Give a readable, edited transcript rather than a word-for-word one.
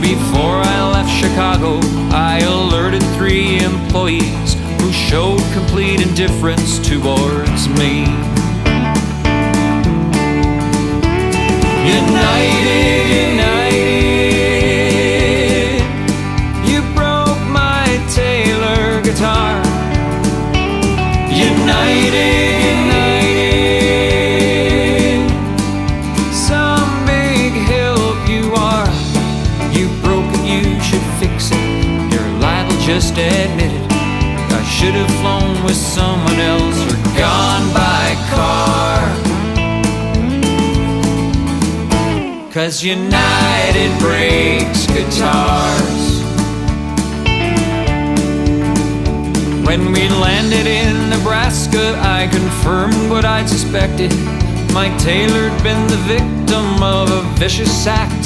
before I left Chicago, I alerted 3 employees who showed complete indifference towards me. United, united, you broke my Taylor guitar. United, united, some big help you are. You broke it, you should fix it. You're liable, just admit it. I should have flown with someone else or gone by car. 'Cause United breaks guitars. When we landed in Nebraska, I confirmed what I'd suspected. My Taylor'd been the victim of a vicious act